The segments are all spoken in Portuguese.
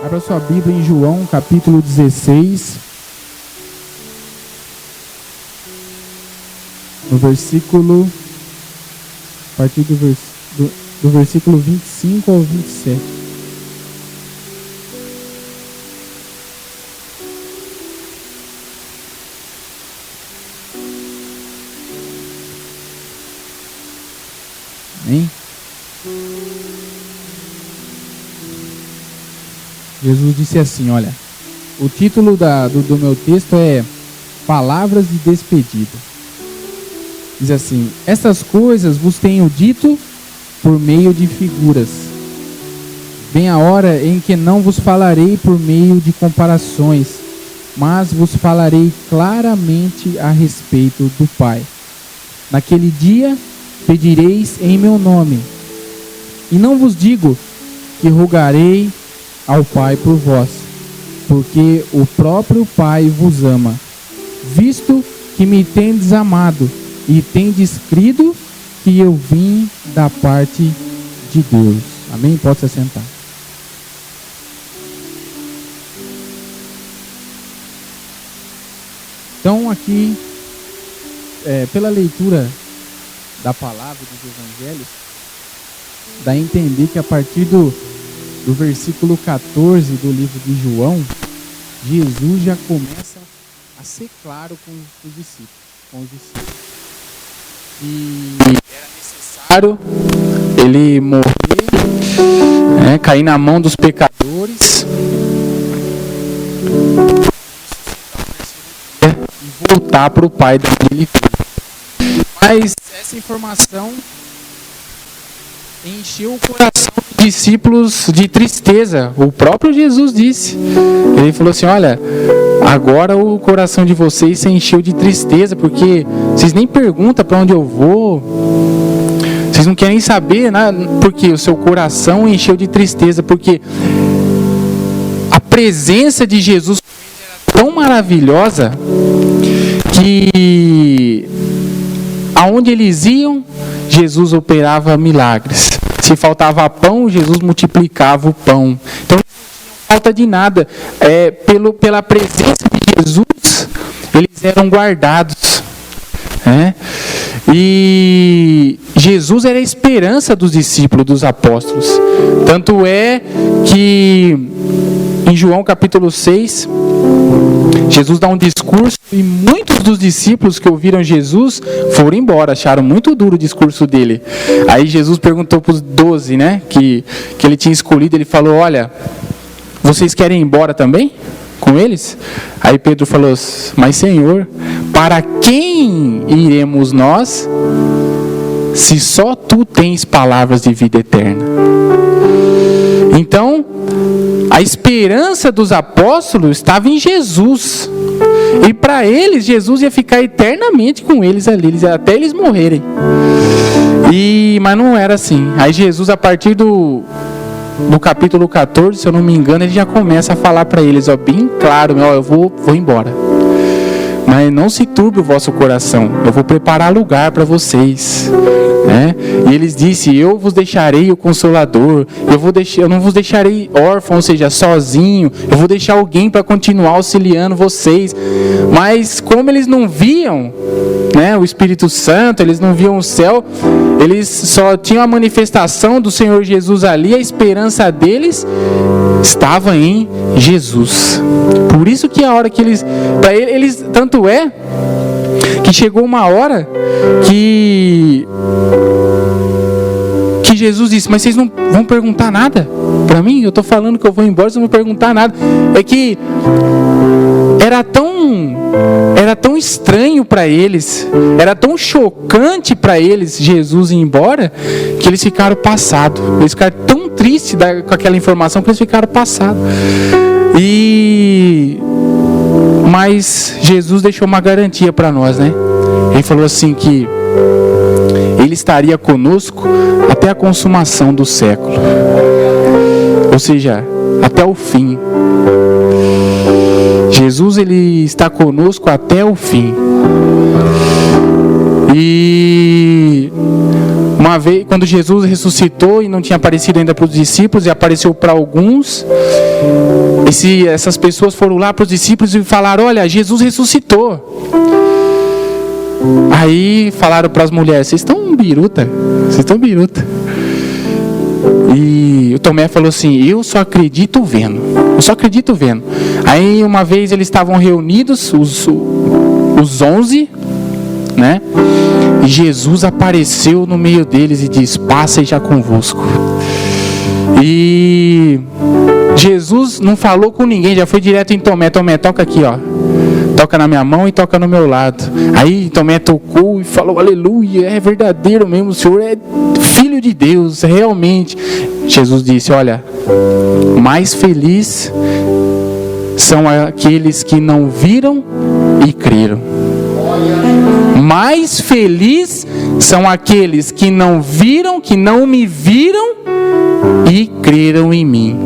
Abra sua Bíblia em João, capítulo 16. No versículo... A partir do versículo 25 ao 27. Amém? Jesus disse assim, olha, o título do meu texto é Palavras de Despedida. Diz assim, essas coisas vos tenho dito por meio de figuras. Vem a hora em que não vos falarei por meio de comparações, mas vos falarei claramente a respeito do Pai. Naquele dia pedireis em meu nome, e não vos digo que rogarei ao Pai por vós, porque o próprio Pai vos ama, visto que me tendes amado, e tendes crido que eu vim da parte de Deus. Amém? Pode se assentar. Então aqui, pela leitura da palavra dos evangelhos, dá a entender que a partir do versículo 14 do livro de João, Jesus já começa a ser claro com os discípulos. E era necessário ele morrer, cair na mão dos pecadores e voltar para o Pai da ele. Mas essa informação encheu o coração dos discípulos de tristeza. O próprio Jesus disse. Ele falou assim, olha, agora o coração de vocês se encheu de tristeza, porque vocês nem perguntam para onde eu vou. Vocês não querem saber, né? Porque o seu coração encheu de tristeza, porque a presença de Jesus era tão maravilhosa que aonde eles iam, Jesus operava milagres. Se faltava pão, Jesus multiplicava o pão. Então, eles não tinham falta de nada. Pela presença de Jesus, eles eram guardados. E Jesus era a esperança dos discípulos, dos apóstolos. Tanto é que em João capítulo 6, Jesus dá um discurso e muitos dos discípulos que ouviram Jesus foram embora, acharam muito duro o discurso dele. Aí Jesus perguntou para os 12, que ele tinha escolhido, ele falou, olha, vocês querem ir embora também com eles? Aí Pedro falou, mas Senhor, para quem iremos nós, se só tu tens palavras de vida eterna? Então, a esperança dos apóstolos estava em Jesus. E para eles, Jesus ia ficar eternamente com eles ali, até eles morrerem. Mas não era assim. Aí Jesus, a partir do capítulo 14, se eu não me engano, ele já começa a falar para eles, bem claro, eu vou embora. Mas não se turbe o vosso coração, eu vou preparar lugar para vocês. E eles disseram, eu vos deixarei o Consolador, eu não vos deixarei órfão, ou seja, sozinho, eu vou deixar alguém para continuar auxiliando vocês. Mas como eles não viam o Espírito Santo, eles não viam o céu, eles só tinham a manifestação do Senhor Jesus ali, a esperança deles estava em Jesus. Por isso que a hora que eles tanto é que chegou uma hora que Jesus disse, mas vocês não vão perguntar nada para mim? Eu estou falando que eu vou embora, vocês não vão perguntar nada. É que era tão estranho para eles, era tão chocante para eles Jesus ir embora, que eles ficaram passados. Eles ficaram tão tristes com aquela informação que eles ficaram passados. Mas Jesus deixou uma garantia para nós, Ele falou assim que Ele estaria conosco até a consumação do século. Ou seja, até o fim. Jesus, Ele está conosco até o fim. Uma vez, quando Jesus ressuscitou e não tinha aparecido ainda para os discípulos, e apareceu para alguns, essas pessoas foram lá para os discípulos e falaram: olha, Jesus ressuscitou. Aí falaram para as mulheres: vocês estão biruta. E o Tomé falou assim: eu só acredito vendo. Aí uma vez eles estavam reunidos, os 11, né? E Jesus apareceu no meio deles e disse: paz seja convosco. E Jesus não falou com ninguém, já foi direto em Tomé: Tomé, toca aqui, ó. Toca na minha mão e toca no meu lado. Aí Tomé tocou e falou: aleluia, é verdadeiro mesmo, o Senhor é Filho de Deus, realmente. Jesus disse: olha, mais felizes são aqueles que não viram e creram. Mais felizes são aqueles que não viram, que não me viram e creram em mim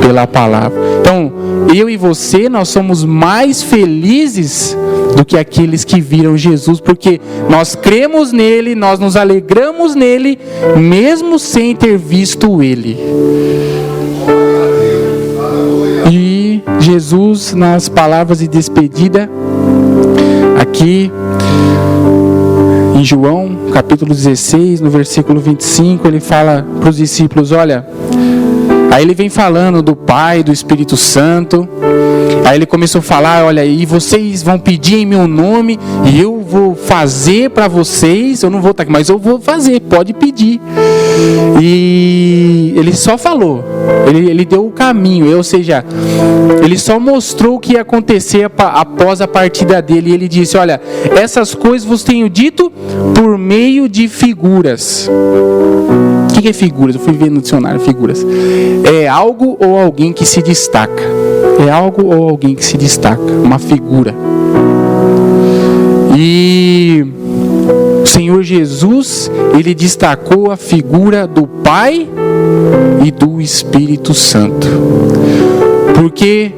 pela palavra. Então, eu e você, nós somos mais felizes do que aqueles que viram Jesus, porque nós cremos nele, nós nos alegramos nele, mesmo sem ter visto ele. E Jesus, nas palavras de despedida, aqui em João, capítulo 16, no versículo 25, ele fala para os discípulos: olha, aí ele vem falando do Pai, do Espírito Santo. Aí ele começou a falar: olha, e vocês vão pedir em meu nome, e eu vou fazer para vocês. Eu não vou estar aqui, mas eu vou fazer, pode pedir. E ele só falou, ele deu o caminho, ou seja, ele só mostrou o que ia acontecer após a partida dele. E ele disse: olha, essas coisas vos tenho dito por meio de figuras. O que é figuras? Eu fui ver no dicionário: figuras é algo ou alguém que se destaca. É algo ou alguém que se destaca, uma figura. E o Senhor Jesus, ele destacou a figura do Pai e do Espírito Santo. Porque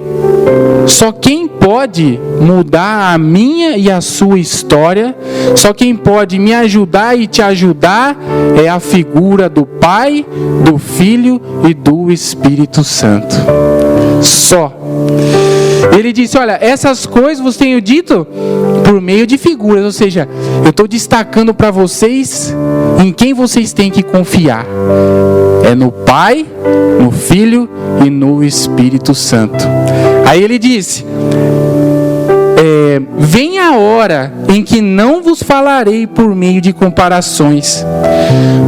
só quem pode mudar a minha e a sua história, só quem pode me ajudar e te ajudar, é a figura do Pai, do Filho e do Espírito Santo. Só. Ele disse: olha, essas coisas vos tenho dito por meio de figuras. Ou seja, eu estou destacando para vocês em quem vocês têm que confiar. É no Pai, no Filho e no Espírito Santo. Aí ele disse: vem a hora em que não vos falarei por meio de comparações,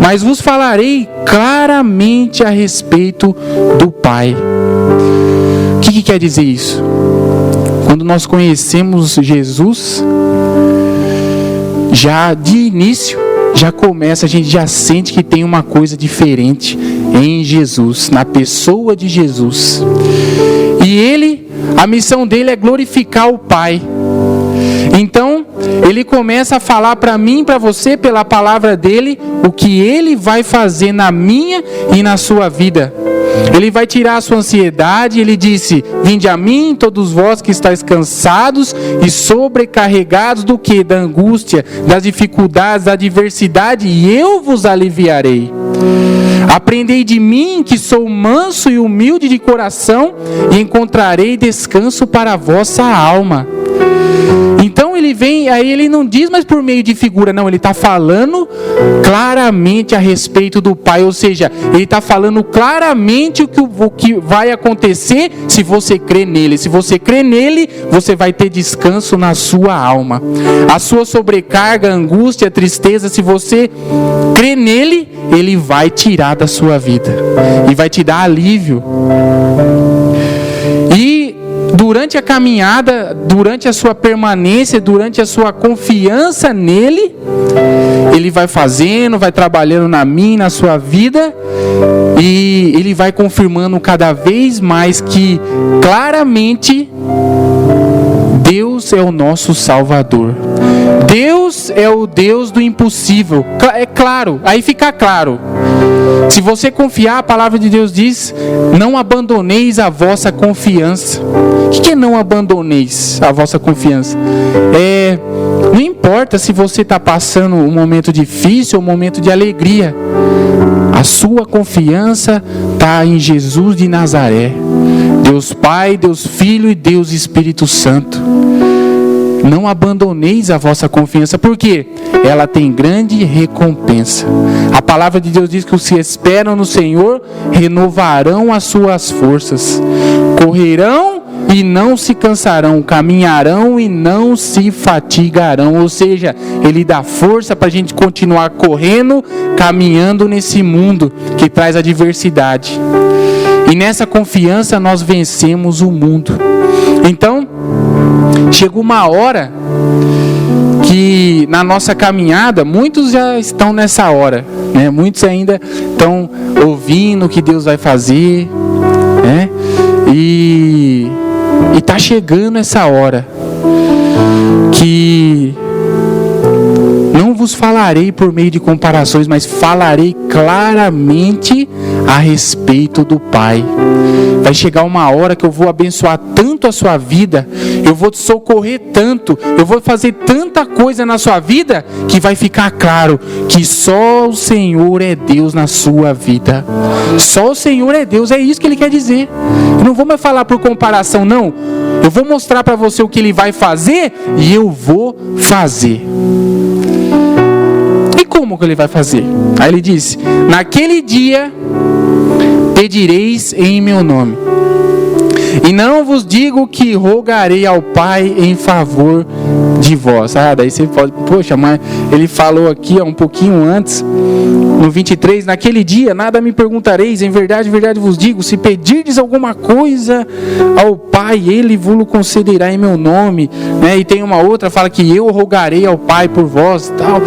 mas vos falarei claramente a respeito do Pai. O que quer dizer isso? Quando nós conhecemos Jesus, já de início, já começa, a gente já sente que tem uma coisa diferente em Jesus, na pessoa de Jesus. E ele, a missão dele é glorificar o Pai. Então, ele começa a falar para mim e para você, pela palavra dele, o que ele vai fazer na minha e na sua vida. Ele vai tirar a sua ansiedade. Ele disse: vinde a mim, todos vós que estáis cansados e sobrecarregados do que? Da angústia, das dificuldades, da adversidade, e eu vos aliviarei. Aprendei de mim, que sou manso e humilde de coração, e encontrarei descanso para a vossa alma. Então ele vem, aí ele não diz mais por meio de figura, não, ele está falando claramente a respeito do Pai, ou seja, ele está falando claramente o que vai acontecer se você crer nele. Se você crer nele, você vai ter descanso na sua alma. A sua sobrecarga, angústia, tristeza, se você crer nele, ele vai tirar da sua vida e vai te dar alívio. E durante a caminhada, durante a sua permanência, durante a sua confiança nele, ele vai fazendo, vai trabalhando na minha, na sua vida, e ele vai confirmando cada vez mais que claramente Deus é o nosso Salvador. Deus é o Deus do impossível. É claro, aí fica claro. Se você confiar, a palavra de Deus diz: não abandoneis a vossa confiança. O que é não abandoneis a vossa confiança? Não importa se você está passando um momento difícil ou um momento de alegria. A sua confiança está em Jesus de Nazaré. Deus Pai, Deus Filho e Deus Espírito Santo. Não abandoneis a vossa confiança, porque ela tem grande recompensa. A palavra de Deus diz que os que esperam no Senhor renovarão as suas forças. Correrão e não se cansarão, caminharão e não se fatigarão. Ou seja, Ele dá força para a gente continuar correndo, caminhando nesse mundo que traz adversidade. E nessa confiança nós vencemos o mundo. Então, chegou uma hora que na nossa caminhada, muitos já estão nessa hora, né? Muitos ainda estão ouvindo o que Deus vai fazer, né? E está chegando essa hora que não vos falarei por meio de comparações, mas falarei claramente a respeito do Pai. Vai chegar uma hora que eu vou abençoar tanto a sua vida, eu vou te socorrer tanto, eu vou fazer tanta coisa na sua vida, que vai ficar claro que só o Senhor é Deus na sua vida. Só o Senhor é Deus, é isso que Ele quer dizer. Eu não vou mais falar por comparação, não. Eu vou mostrar para você o que Ele vai fazer, e eu vou fazer. E como que Ele vai fazer? Aí Ele disse: naquele dia pedireis em meu nome, e não vos digo que rogarei ao Pai em favor de vós. Daí você pode, poxa, mas Ele falou aqui um pouquinho antes, no 23, naquele dia nada me perguntareis, em verdade vos digo, se pedirdes alguma coisa ao Pai, Ele vos concederá em meu nome, né? E tem uma outra, fala que eu rogarei ao Pai por vós, tal.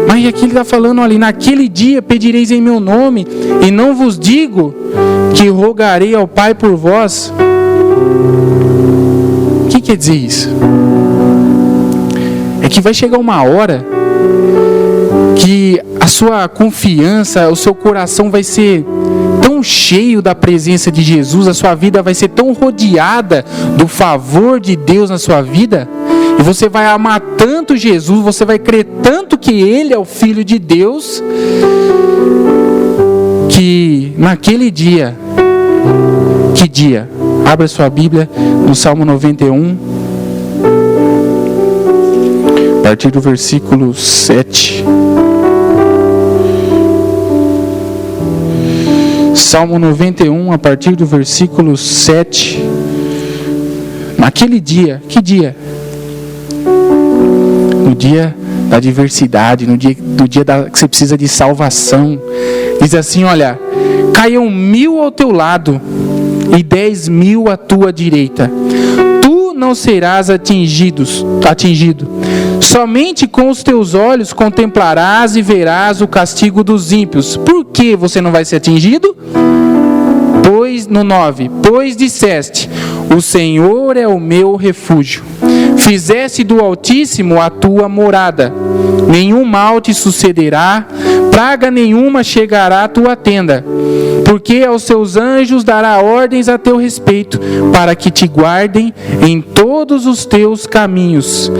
Mas aqui ele está falando ali, naquele dia pedireis em meu nome, e não vos digo que rogarei ao Pai por vós. O que quer dizer isso? É que vai chegar uma hora que a sua confiança, o seu coração vai ser tão cheio da presença de Jesus, a sua vida vai ser tão rodeada do favor de Deus na sua vida, e você vai amar tanto Jesus, você vai crer tanto que Ele é o Filho de Deus, que naquele dia, que dia? Abra sua Bíblia no Salmo 91, a partir do versículo 7. Salmo 91, a partir do versículo 7. Naquele dia, que dia? No dia da adversidade, no dia que você precisa de salvação. Diz assim, olha: caiam 1000 ao teu lado e 10.000 à tua direita, tu não serás atingido. Somente com os teus olhos contemplarás e verás o castigo dos ímpios. Por que você não vai ser atingido? Pois, no 9, pois disseste: o Senhor é o meu refúgio. Fizeste do Altíssimo a tua morada. Nenhum mal te sucederá, praga nenhuma chegará à tua tenda. Porque aos seus anjos dará ordens a teu respeito, para que te guardem em todos os teus caminhos.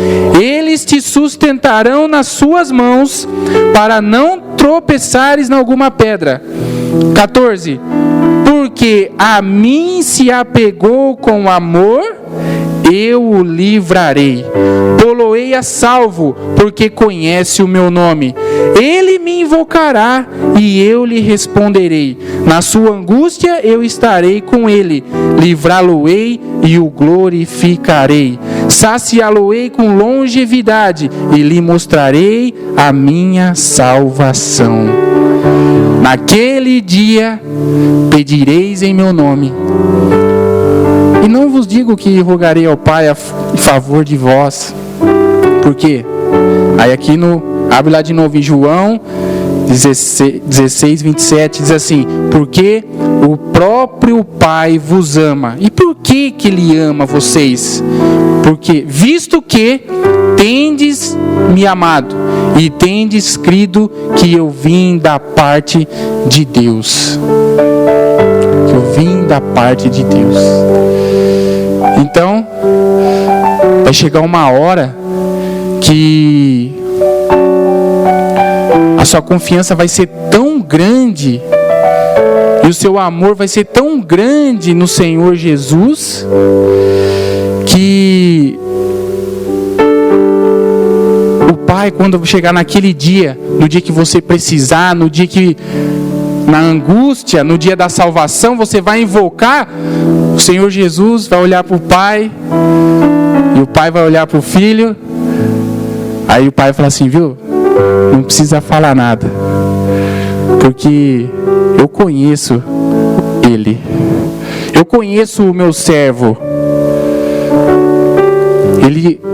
Eles te sustentarão nas suas mãos, para não tropeçares em alguma pedra. 14. Porque a mim se apegou com amor, eu o livrarei. Pô-lo-ei a salvo, porque conhece o meu nome. Ele me invocará e eu lhe responderei. Na sua angústia eu estarei com ele. Livrá-lo-ei e o glorificarei. Saciá-lo-ei com longevidade e lhe mostrarei a minha salvação. Naquele dia pedireis em meu nome, e não vos digo que rogarei ao Pai em favor de vós. Por quê? Aí aqui abre lá de novo em João 16, 27, diz assim: porque o próprio Pai vos ama. E por que Ele ama vocês? Porque, visto que tendes me amado e tendes crido que eu vim da parte de Deus. Que eu vim da parte de Deus. Então, vai chegar uma hora que a sua confiança vai ser tão grande e o seu amor vai ser tão grande no Senhor Jesus que o Pai, quando chegar naquele dia, no dia que você precisar, no dia que na angústia, no dia da salvação, você vai invocar, o Senhor Jesus vai olhar para o Pai e o Pai vai olhar para o Filho. Aí o Pai vai falar assim, viu? Não precisa falar nada, porque eu conheço ele, eu conheço o meu servo,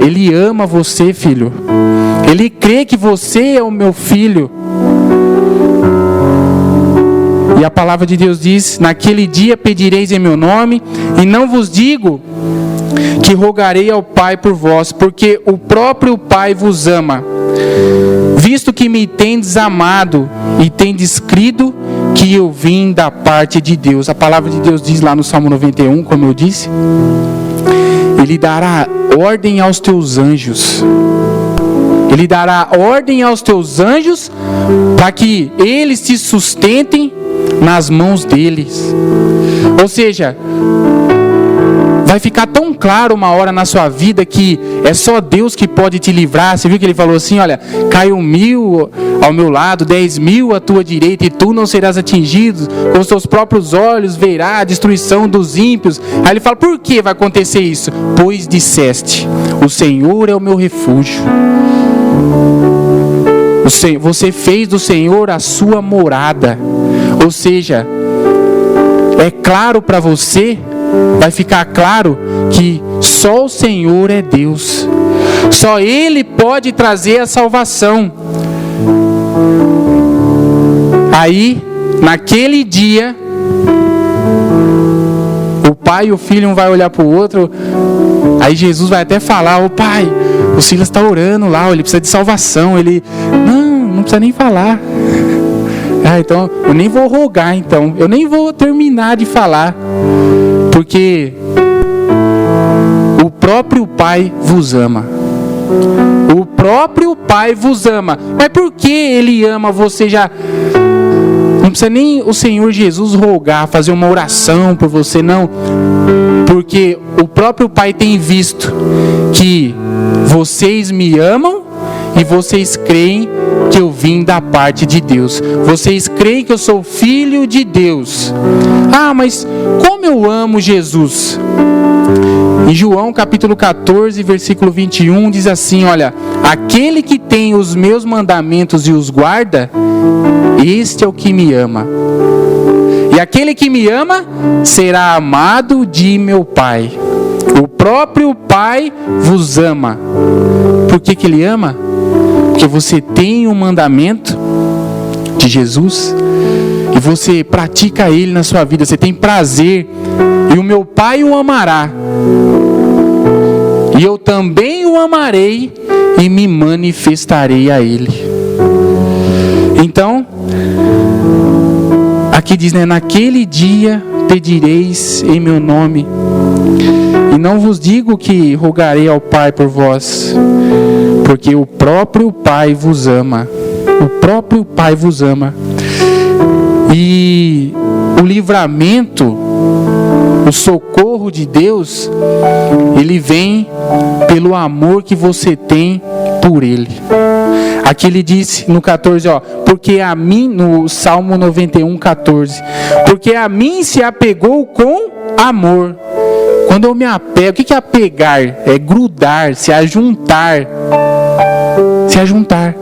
ele ama você, filho, ele crê que você é o meu filho. E a palavra de Deus diz, naquele dia pedireis em meu nome, e não vos digo que rogarei ao Pai por vós, porque o próprio Pai vos ama, visto que me tendes amado e tendes crido que eu vim da parte de Deus. A palavra de Deus diz lá no Salmo 91, como eu disse, Ele dará ordem aos teus anjos. Ele dará ordem aos teus anjos para que eles te sustentem nas mãos deles. Ou seja, vai ficar tão claro uma hora na sua vida que é só Deus que pode te livrar. Você viu que ele falou assim, olha, caiu 1000 ao meu lado, 10.000 à tua direita, e tu não serás atingido, com os teus próprios olhos verá a destruição dos ímpios. Aí ele fala, por que vai acontecer isso? Pois disseste, o Senhor é o meu refúgio. Você fez do Senhor a sua morada. Ou seja, é claro para você, vai ficar claro que só o Senhor é Deus. Só Ele pode trazer a salvação. Aí, naquele dia, o Pai e o Filho, um vai olhar para o outro. Aí Jesus vai até falar, ô Pai, o Silas está orando lá, ele precisa de salvação. Ele, não precisa nem falar. Então, eu nem vou rogar então. Eu nem vou terminar de falar. Porque o próprio Pai vos ama. O próprio Pai vos ama. Mas por que Ele ama você já? Não precisa nem o Senhor Jesus rogar, fazer uma oração por você, não. Porque o próprio Pai tem visto que vocês me amam e vocês creem que eu vim da parte de Deus. Vocês creem que eu sou filho de Deus. Ah, mas como eu amo Jesus? Em João capítulo 14, versículo 21, diz assim, olha, aquele que tem os meus mandamentos e os guarda, este é o que me ama. E aquele que me ama será amado de meu Pai. O próprio Pai vos ama. Por que que Ele ama? Porque você tem um mandamento de Jesus e você pratica ele na sua vida, você tem prazer, e o meu Pai o amará, e eu também o amarei e me manifestarei a ele. Então, aqui diz, né, naquele dia pedireis em meu nome, e não vos digo que rogarei ao Pai por vós, porque o próprio Pai vos ama. O próprio Pai vos ama. E o livramento, o socorro de Deus, ele vem pelo amor que você tem por Ele. Aqui ele disse no 14, porque a mim, no Salmo 91, 14, porque a mim se apegou com amor. Quando eu me apego, o que é apegar? É grudar, se ajuntar. Se ajuntar.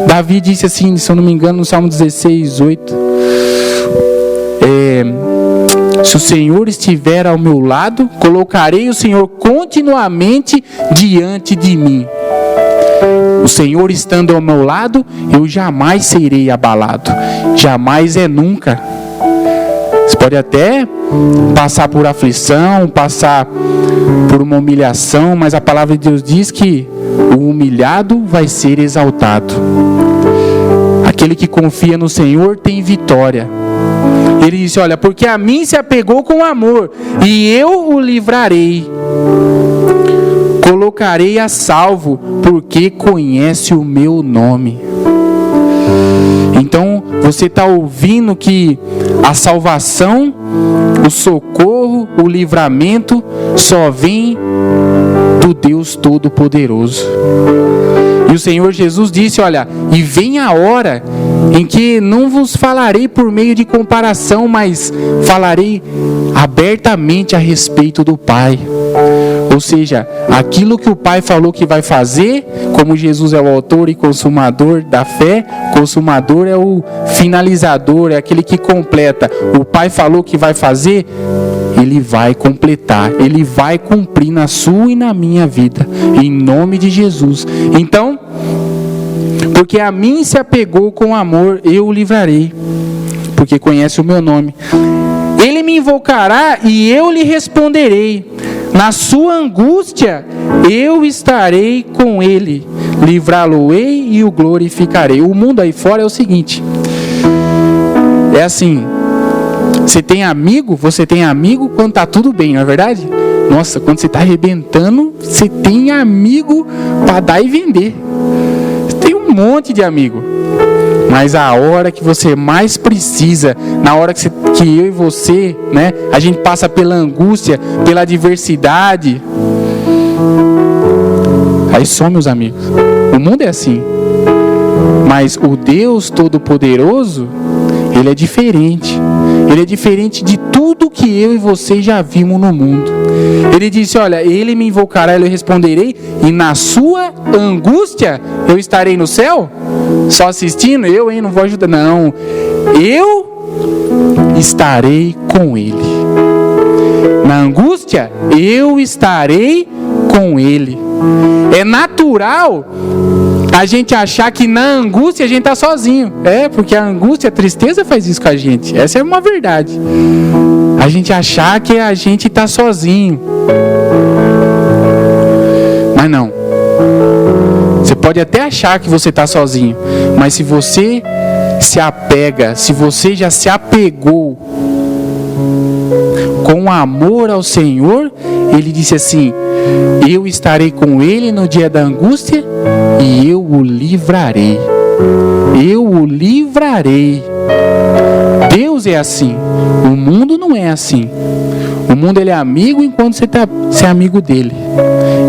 Davi disse assim, se eu não me engano, no Salmo 16, 8. Se o Senhor estiver ao meu lado, colocarei o Senhor continuamente diante de mim. O Senhor estando ao meu lado, eu jamais serei abalado. Jamais é nunca. Você pode até passar por aflição, passar por uma humilhação, mas a palavra de Deus diz que o humilhado vai ser exaltado. Aquele que confia no Senhor tem vitória. Ele disse, olha, porque a mim se apegou com amor, e eu o livrarei. colocarei a salvo, porque conhece o meu nome. Então, você está ouvindo que a salvação, o socorro, o livramento só vem do Deus Todo-Poderoso. E o Senhor Jesus disse, olha, e vem a hora em que não vos falarei por meio de comparação, mas falarei abertamente a respeito do Pai. Ou seja, aquilo que o Pai falou que vai fazer, como Jesus é o autor e consumador da fé, consumador é o finalizador, é aquele que completa. O Pai falou que vai fazer, Ele vai completar, Ele vai cumprir na sua e na minha vida, em nome de Jesus. Então, porque a mim se apegou com amor, eu o livrarei, porque conhece o meu nome. Ele me invocará e eu lhe responderei. Na sua angústia eu estarei com ele, livrá-lo-ei e o glorificarei. O mundo aí fora é o seguinte, é assim, você tem amigo quando está tudo bem, não é verdade? Nossa, quando você está arrebentando, você tem amigo para dar e vender. Você tem um monte de amigo. Mas a hora que você mais precisa, na hora que eu e você, né, a gente passa pela angústia, pela adversidade, aí some os amigos. O mundo é assim. Mas o Deus Todo-Poderoso, Ele é diferente. Ele é diferente de tudo que eu e você já vimos no mundo. Ele disse, olha, Ele me invocará, eu responderei, e na sua angústia eu estarei no céu? Só assistindo? Não vou ajudar. Não, eu estarei com Ele. Na angústia, eu estarei com Ele. É natural a gente achar que na angústia a gente está sozinho. Porque a angústia, a tristeza faz isso com a gente. Essa é uma verdade. A gente achar que a gente está sozinho. Mas não. Você pode até achar que você está sozinho. Mas se você se apega, se você já se apegou com amor ao Senhor, Ele disse assim, eu estarei com Ele no dia da angústia e eu o livrarei. Eu o livrarei. Deus é assim. O mundo não é assim. O mundo ele é amigo enquanto você é amigo dele.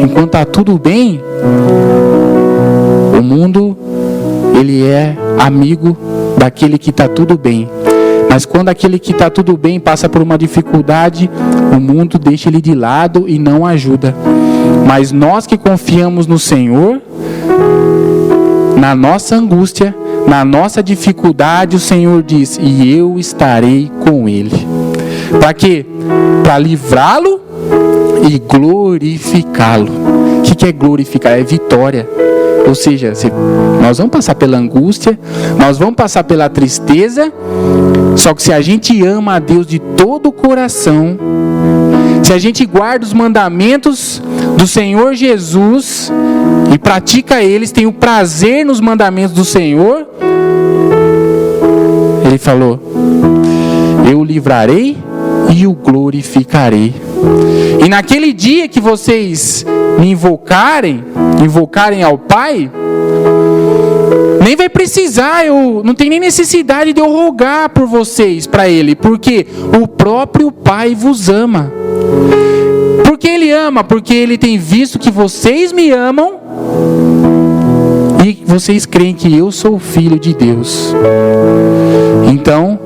Enquanto está tudo bem, o mundo ele é amigo daquele que está tudo bem. Mas quando aquele que está tudo bem passa por uma dificuldade, o mundo deixa ele de lado e não ajuda. Mas nós que confiamos no Senhor, na nossa angústia, na nossa dificuldade, o Senhor diz, e eu estarei com Ele. Para quê? Para livrá-lo e glorificá-lo. O que é glorificar? É vitória. Ou seja, nós vamos passar pela angústia, nós vamos passar pela tristeza, só que se a gente ama a Deus de todo o coração, se a gente guarda os mandamentos do Senhor Jesus e pratica eles, tem o prazer nos mandamentos do Senhor, Ele falou, eu o livrarei e o glorificarei. E naquele dia que vocês me invocarem ao Pai, nem vai precisar, não tem nem necessidade de eu rogar por vocês para Ele, porque o próprio Pai vos ama. Porque Ele ama? Porque Ele tem visto que vocês me amam e vocês creem que eu sou filho de Deus. Então,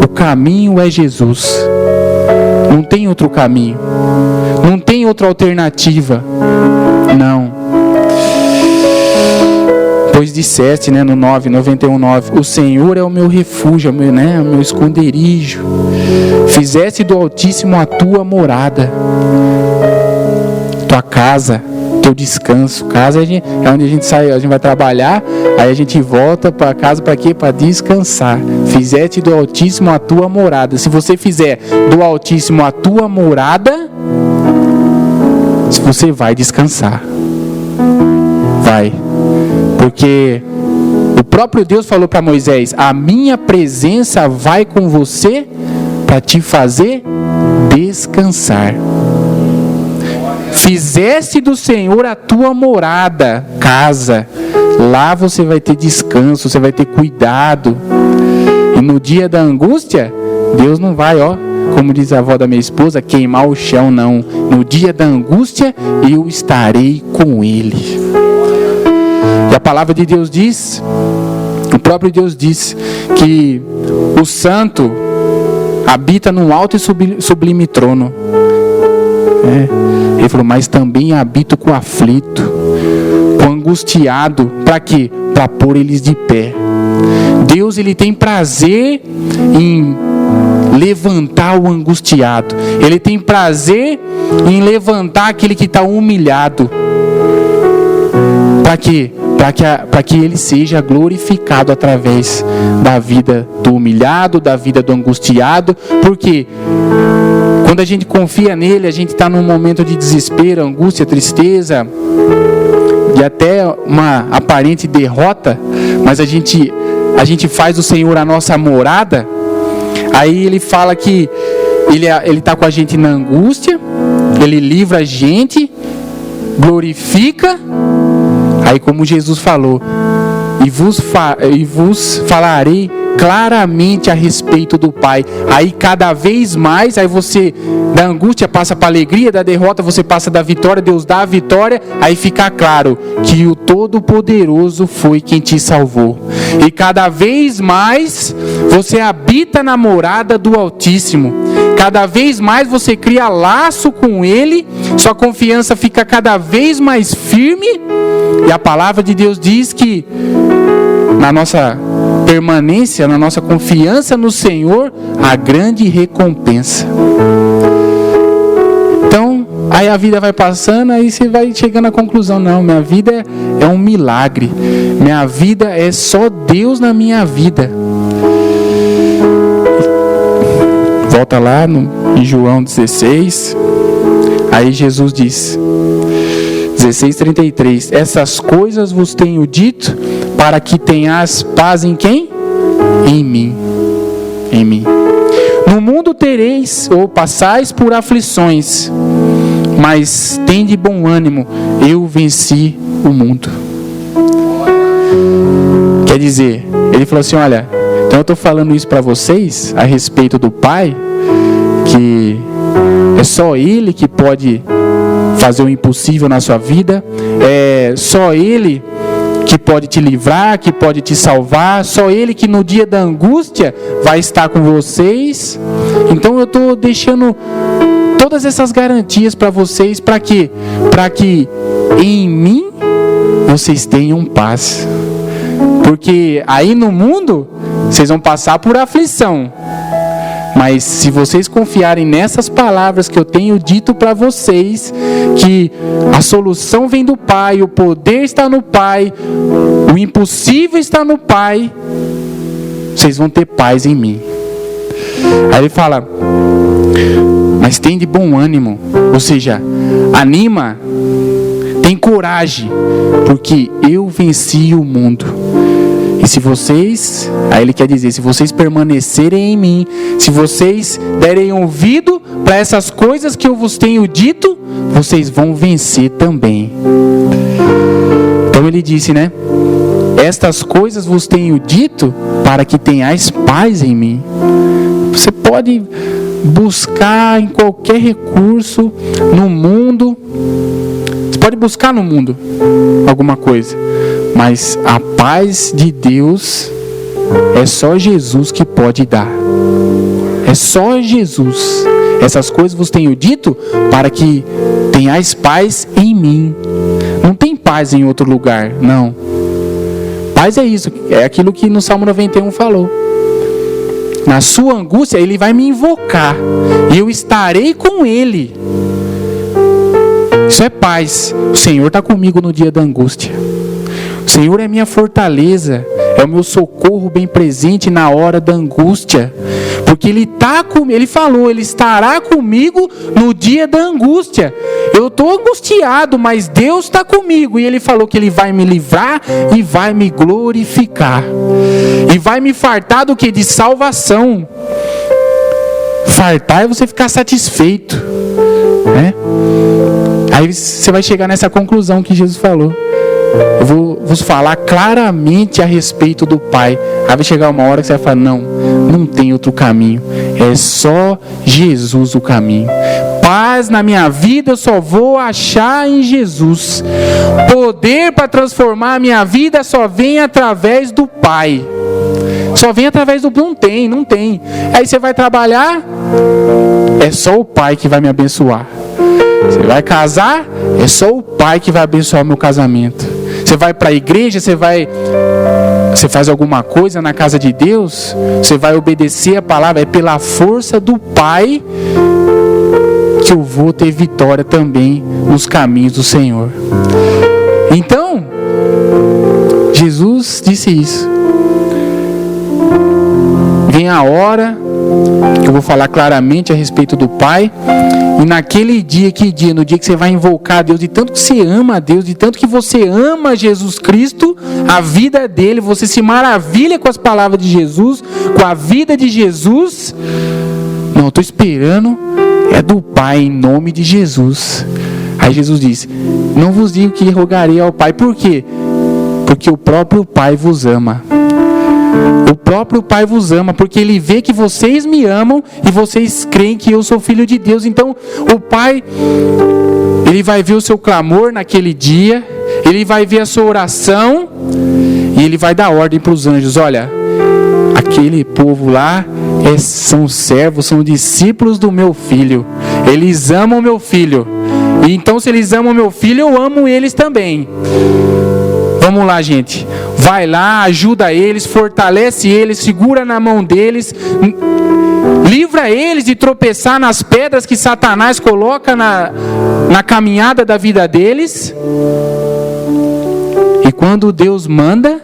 o caminho é Jesus. Não tem outro caminho. Não tem outra alternativa. Não. Pois disseste, no 91:9, o Senhor é o meu refúgio, o meu esconderijo. Fizeste do Altíssimo a tua morada, tua casa, teu descanso. Casa é onde a gente sai, a gente vai trabalhar, aí a gente volta para casa para quê? Para descansar. Fizeste do Altíssimo a tua morada. Se você fizer do Altíssimo a tua morada, você vai descansar. Vai. Porque o próprio Deus falou para Moisés, a minha presença vai com você para te fazer descansar. Fizeste do Senhor a tua morada, casa. Lá você vai ter descanso, você vai ter cuidado. E no dia da angústia, Deus não vai, como diz a avó da minha esposa, queimar o chão, não. No dia da angústia, eu estarei com Ele. E a palavra de Deus diz, o próprio Deus diz, que o santo habita num alto e sublime trono. Ele falou, mas também habito com o aflito, com o angustiado. Para quê? Para pôr eles de pé. Deus, Ele tem prazer em levantar o angustiado. Ele tem prazer em levantar aquele que está humilhado. Para quê? Para que Ele seja glorificado através da vida do humilhado, da vida do angustiado. Porque quando a gente confia nele, a gente está num momento de desespero, angústia, tristeza, e até uma aparente derrota, mas a gente faz do Senhor a nossa morada. Aí Ele fala que Ele está com a gente na angústia, Ele livra a gente, glorifica. Aí, como Jesus falou, e vos falarei claramente a respeito do Pai. Aí cada vez mais, aí você da angústia passa para a alegria, da derrota você passa da vitória, Deus dá a vitória. Aí fica claro que o Todo-Poderoso foi quem te salvou. E cada vez mais você habita na morada do Altíssimo. Cada vez mais você cria laço com Ele, sua confiança fica cada vez mais firme. E a palavra de Deus diz que na nossa permanência, na nossa confiança no Senhor, há grande recompensa. Então, aí a vida vai passando, aí você vai chegando à conclusão, não, minha vida é um milagre. Minha vida é só Deus na minha vida. Volta lá em João 16, aí Jesus diz, 16:33, essas coisas vos tenho dito para que tenhas paz em quem? Em mim. Em mim. No mundo tereis ou passais por aflições, mas tende bom ânimo, eu venci o mundo. Quer dizer, ele falou assim, olha, então eu estou falando isso para vocês a respeito do Pai, que é só Ele que pode fazer o impossível na sua vida, é só Ele que pode te livrar, que pode te salvar, só Ele que no dia da angústia vai estar com vocês. Então eu estou deixando todas essas garantias para vocês, para quê? Para que em mim vocês tenham paz. Porque aí no mundo vocês vão passar por aflição. Mas se vocês confiarem nessas palavras que eu tenho dito para vocês, que a solução vem do Pai, o poder está no Pai, o impossível está no Pai, vocês vão ter paz em mim. Aí ele fala, mas tem de bom ânimo, ou seja, anima, tem coragem, porque eu venci o mundo. E se vocês, aí ele quer dizer, se vocês permanecerem em mim, se vocês derem ouvido para essas coisas que eu vos tenho dito, vocês vão vencer também. Então ele disse, né? Estas coisas vos tenho dito para que tenhais paz em mim. Você pode buscar em qualquer recurso no mundo. Você pode buscar no mundo alguma coisa. Mas a paz de Deus é só Jesus que pode dar. É só Jesus. Essas coisas vos tenho dito para que tenhais paz em mim. Não tem paz em outro lugar, não. Paz é isso, é aquilo que no Salmo 91 falou. Na sua angústia Ele vai me invocar e eu estarei com Ele. Isso é paz. O Senhor está comigo no dia da angústia. O Senhor é minha fortaleza, é o meu socorro bem presente na hora da angústia, porque Ele está comigo. Ele falou, Ele estará comigo no dia da angústia. Eu estou angustiado, mas Deus está comigo, e Ele falou que Ele vai me livrar e vai me glorificar, e vai me fartar do que? De salvação. Fartar é você ficar satisfeito, né? Aí você vai chegar nessa conclusão que Jesus falou. Eu vou vos falar claramente a respeito do Pai. Aí vai chegar uma hora que você vai falar: não tem outro caminho. É só Jesus o caminho. Paz na minha vida eu só vou achar em Jesus. Poder para transformar a minha vida só vem através do Pai. Só vem através do... Não tem. Aí você vai trabalhar, é só o Pai que vai me abençoar. Você vai casar, é só o Pai que vai abençoar o meu casamento. Você vai para a igreja, você faz alguma coisa na casa de Deus, você vai obedecer a palavra, é pela força do Pai que eu vou ter vitória também nos caminhos do Senhor. Então, Jesus disse isso. Vem a hora que eu vou falar claramente a respeito do Pai. E naquele dia, no dia que você vai invocar a Deus, de tanto que você ama a Deus, de tanto que você ama Jesus Cristo, a vida dele, você se maravilha com as palavras de Jesus, com a vida de Jesus. Não, eu estou esperando, é do Pai, em nome de Jesus. Aí Jesus disse: não vos digo que rogarei ao Pai. Por quê? Porque o próprio Pai vos ama. O próprio Pai vos ama, porque Ele vê que vocês me amam e vocês creem que eu sou filho de Deus. Então o Pai, Ele vai ver o seu clamor naquele dia, Ele vai ver a sua oração e Ele vai dar ordem para os anjos: olha, aquele povo lá são servos, são discípulos do meu filho, eles amam meu filho, e então se eles amam meu filho, eu amo eles também. Vamos lá, gente. Vai lá, ajuda eles, fortalece eles, segura na mão deles, livra eles de tropeçar nas pedras que Satanás coloca na caminhada da vida deles. E quando Deus manda,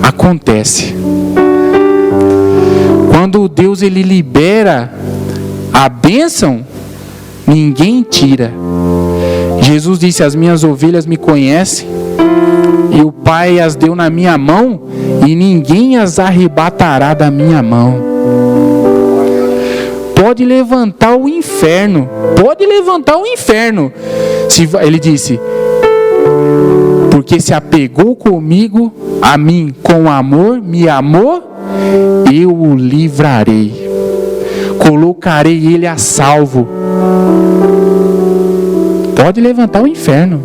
acontece. Quando Deus ele libera a bênção, ninguém tira. Jesus disse: as minhas ovelhas me conhecem, e o Pai as deu na minha mão, e ninguém as arrebatará da minha mão. Pode levantar o inferno. Ele disse: porque se apegou comigo, a mim, com amor, me amou, eu o livrarei, colocarei ele a salvo. Pode levantar o inferno.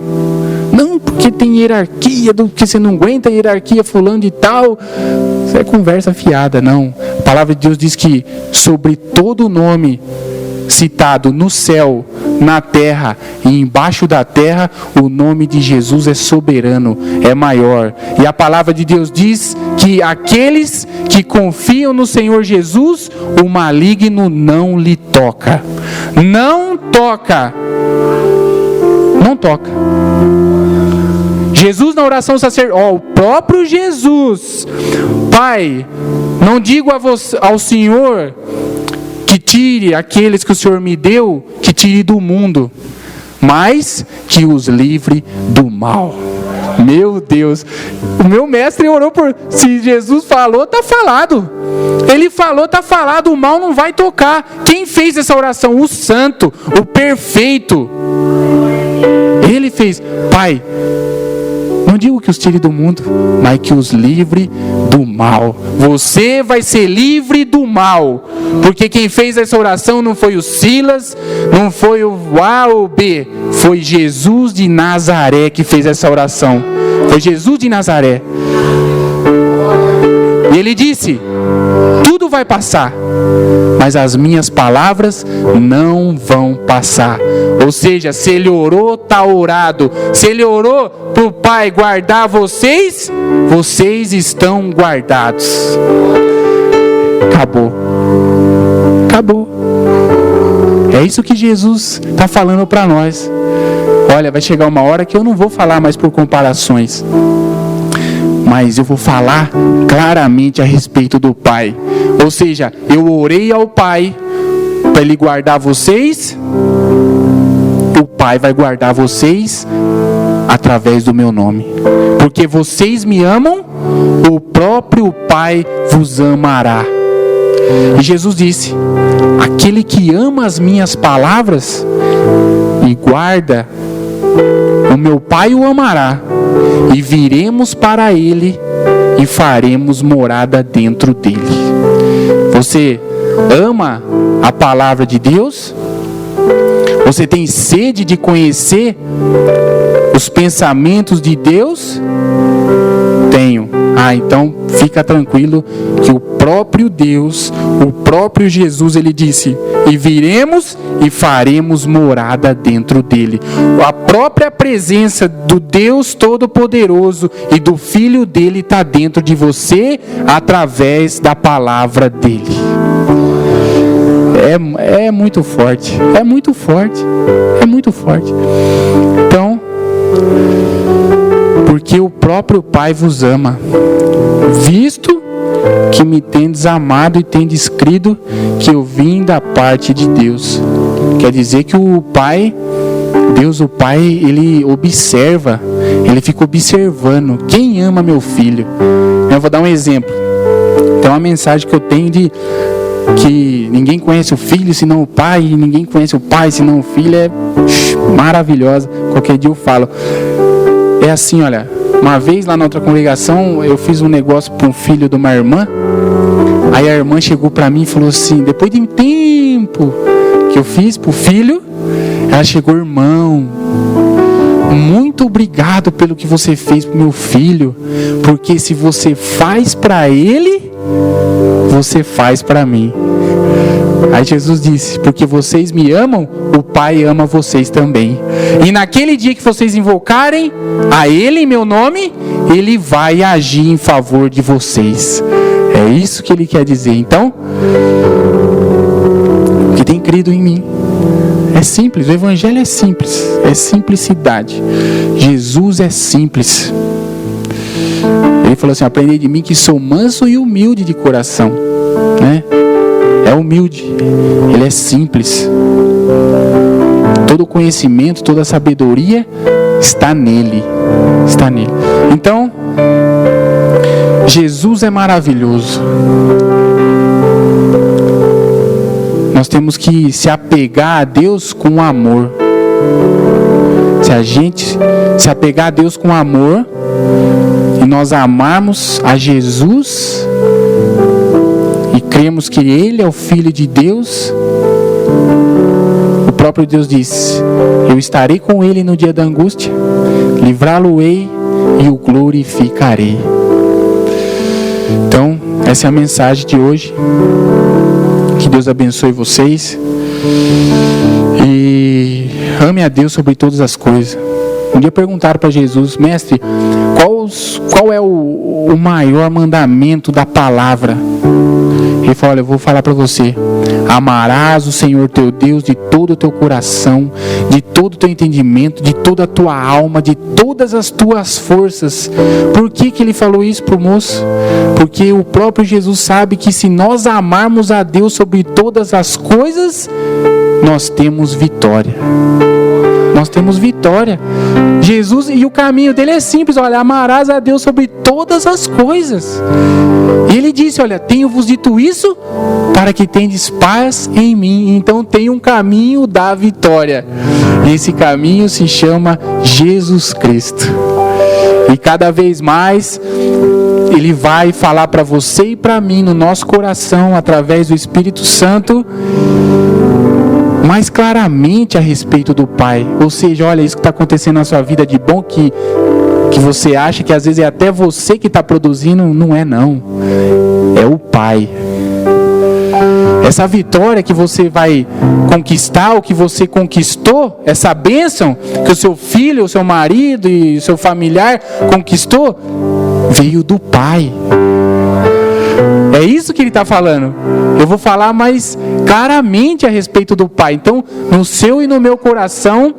Não, porque tem hierarquia, que você não aguenta a hierarquia fulano de tal. Isso é conversa fiada, não. A palavra de Deus diz que sobre todo nome citado no céu, na terra e embaixo da terra, o nome de Jesus é soberano, é maior. E a palavra de Deus diz que aqueles que confiam no Senhor Jesus, o maligno não lhe toca. Não toca. Jesus na oração sacerdotal, o próprio Jesus: Pai, não digo ao Senhor que tire aqueles que o Senhor me deu, que tire do mundo, mas que os livre do mal. Meu Deus, o meu mestre orou por... Se Jesus falou, está falado. Ele falou, está falado, o mal não vai tocar. Quem fez essa oração? O santo, o perfeito. Ele fez: Pai, não digo que os tire do mundo, mas que os livre do mal. Você vai ser livre do mal, porque quem fez essa oração não foi o Silas, não foi o A ou B, foi Jesus de Nazaré que fez essa oração. Foi Jesus de Nazaré. E ele disse: tudo vai passar, mas as minhas palavras não vão passar. Ou seja, se ele orou, está orado. Se ele orou para o Pai guardar vocês, vocês estão guardados. Acabou. É isso que Jesus está falando para nós. Olha, vai chegar uma hora que eu não vou falar mais por comparações, mas eu vou falar claramente a respeito do Pai. Ou seja, eu orei ao Pai para Ele guardar vocês. O Pai vai guardar vocês através do meu nome. Porque vocês me amam, o próprio Pai vos amará. E Jesus disse: aquele que ama as minhas palavras, e guarda, o meu Pai o amará, e viremos para ele e faremos morada dentro dele. Você ama a palavra de Deus? Você tem sede de conhecer os pensamentos de Deus? Tenho. Então fica tranquilo que o próprio Deus, o próprio Jesus, ele disse: e viremos e faremos morada dentro dele. A própria presença do Deus Todo-Poderoso e do Filho dele está dentro de você através da palavra dele. É muito forte, é muito forte, é muito forte. Então, porque o próprio Pai vos ama, visto que me tendes amado e tendes crido que eu vim da parte de Deus. Quer dizer que o Pai, Deus o Pai, ele observa, ele fica observando quem ama meu filho. Eu vou dar um exemplo. Tem uma mensagem que eu tenho de que ninguém conhece o filho senão o pai, e ninguém conhece o pai senão o filho. É maravilhosa. Qualquer dia eu falo. É assim, olha, uma vez lá na outra congregação eu fiz um negócio para um filho de uma irmã. Aí a irmã chegou para mim e falou assim, depois de um tempo que eu fiz pro filho, ela chegou: irmão, muito obrigado pelo que você fez pro meu filho, porque se você faz para ele, você faz para mim. Aí Jesus disse: porque vocês me amam, o Pai ama vocês também. E naquele dia que vocês invocarem a Ele em meu nome, Ele vai agir em favor de vocês. É isso que Ele quer dizer. Então, que tem crido em mim. É simples, o Evangelho é simples, é simplicidade. Jesus é simples. Ele falou assim: aprendei de mim que sou manso e humilde de coração, né? É humilde, ele é simples. Todo conhecimento, toda sabedoria está nele. Está nele. Então, Jesus é maravilhoso. Nós temos que se apegar a Deus com amor. Se a gente se apegar a Deus com amor e nós amarmos a Jesus e cremos que Ele é o Filho de Deus, o próprio Deus disse: eu estarei com Ele no dia da angústia, livrá-lo-ei e o glorificarei. Então, essa é a mensagem de hoje. Que Deus abençoe vocês e ame a Deus sobre todas as coisas. Um dia perguntaram para Jesus: mestre, qual é o maior mandamento da palavra? Ele falou: olha, eu vou falar para você: amarás o Senhor teu Deus de todo o teu coração, de todo o teu entendimento, de toda a tua alma, de todas as tuas forças. Por que ele falou isso para o moço? Porque o próprio Jesus sabe que se nós amarmos a Deus sobre todas as coisas, nós temos vitória. Nós temos vitória. Jesus, e o caminho dele é simples: olha, amarás a Deus sobre todas as coisas. E ele disse: olha, tenho-vos dito isso para que tendes paz em mim. Então tem um caminho da vitória. Esse caminho se chama Jesus Cristo. E cada vez mais Ele vai falar para você e para mim no nosso coração, através do Espírito Santo, mais claramente a respeito do Pai. Ou seja, olha, isso que está acontecendo na sua vida de bom, que você acha que às vezes é até você que está produzindo, não é não. É o Pai. Essa vitória que você vai conquistar, o que você conquistou, essa bênção que o seu filho, o seu marido e o seu familiar conquistou, veio do Pai. É isso que ele está falando. Eu vou falar mais claramente a respeito do Pai. Então, no seu e no meu coração,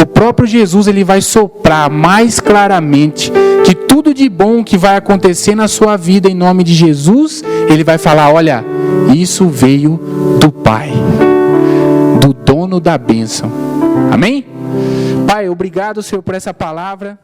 o próprio Jesus, ele vai soprar mais claramente que tudo de bom que vai acontecer na sua vida, em nome de Jesus, ele vai falar: olha, isso veio do Pai, do dono da bênção. Amém? Pai, obrigado, Senhor, por essa palavra.